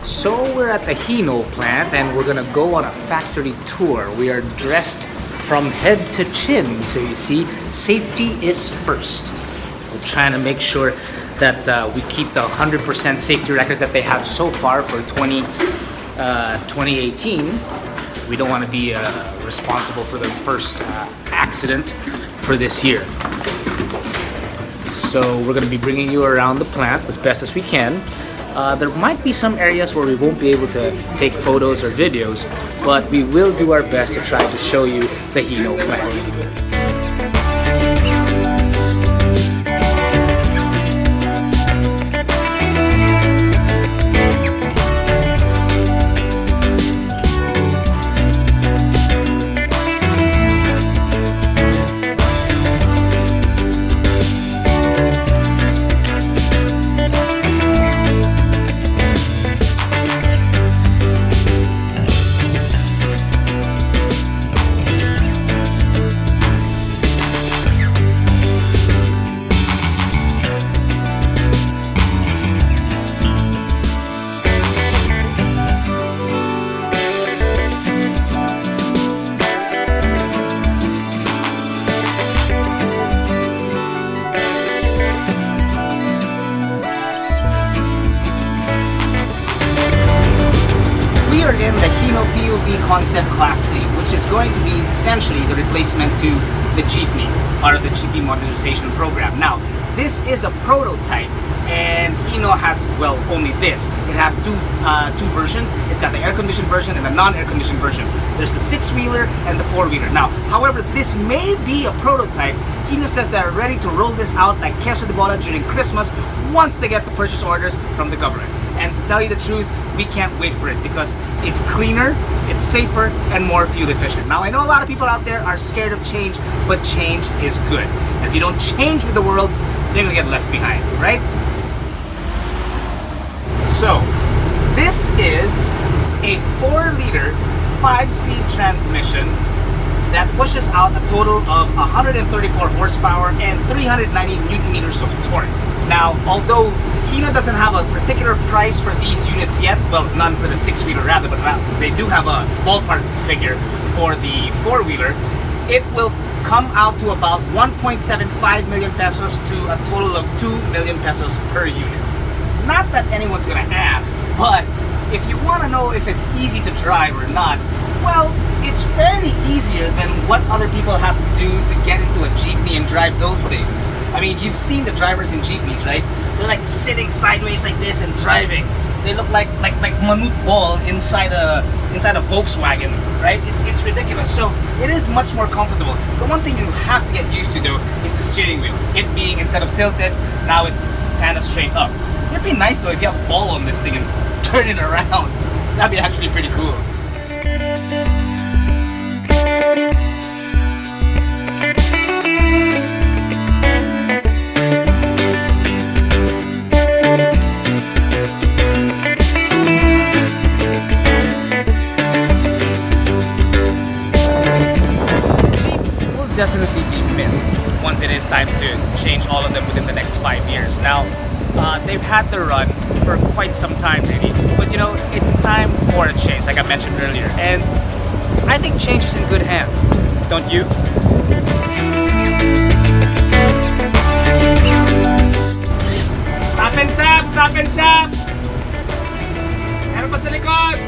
So we're at the Hino plant and we're gonna go on a factory tour. We are dressed from head to chin, so you see, safety is first. We're trying to make sure that we keep the 100% safety record that they have so far for 2018. We don't want to be responsible for the first accident for this year. So we're going to be bringing you around the plant as best as we can. There might be some areas where we won't be able to take photos or videos, but we will do our best to try to show you the Hino plant. We are in the Hino PUV Concept Class 3, which is going to be essentially the replacement to the jeepney, part of the jeepney modernization program. Now, this is a prototype, and Hino has, well, only this. It has two versions. It's got the air-conditioned version and the non-air-conditioned version. There's the 6-wheeler and the 4-wheeler. Now, however, this may be a prototype. Hino says they're ready to roll this out like queso de bola during Christmas once they get the purchase orders from the government. And to tell you the truth, we can't wait for it because it's cleaner, it's safer, and more fuel efficient. Now, I know a lot of people out there are scared of change, but change is good. And if you don't change with the world, you're gonna get left behind, right? So, this is a 4-liter, 5-speed transmission that pushes out a total of 134 horsepower and 390 newton meters of torque. Now, although Hino doesn't have a particular price for these units yet, well, none for the 6-wheeler rather, but they do have a ballpark figure for the 4-wheeler, it will come out to about 1.75 million pesos to a total of 2 million pesos per unit. Not that anyone's gonna ask, but if you wanna know if it's easy to drive or not, well, it's fairly easier than what other people have to do to get into a jeepney and drive those things. I mean, you've seen the drivers in jeepneys, right? They're like sitting sideways like this and driving. They look like mammoth ball inside a Volkswagen, right? It's ridiculous. So it is much more comfortable. The one thing you have to get used to though is the steering wheel. It being, instead of tilted, now it's kind of straight up. It'd be nice though if you have a ball on this thing and turn it around. That'd be actually pretty cool. Definitely be missed once it is time to change all of them within the next 5 years. Now, they've had their run for quite some time really, but you know, it's time for a change, like I mentioned earlier, and I think change is in good hands, don't you? Stop and shop! Stop and shop! Meron pa sa likod!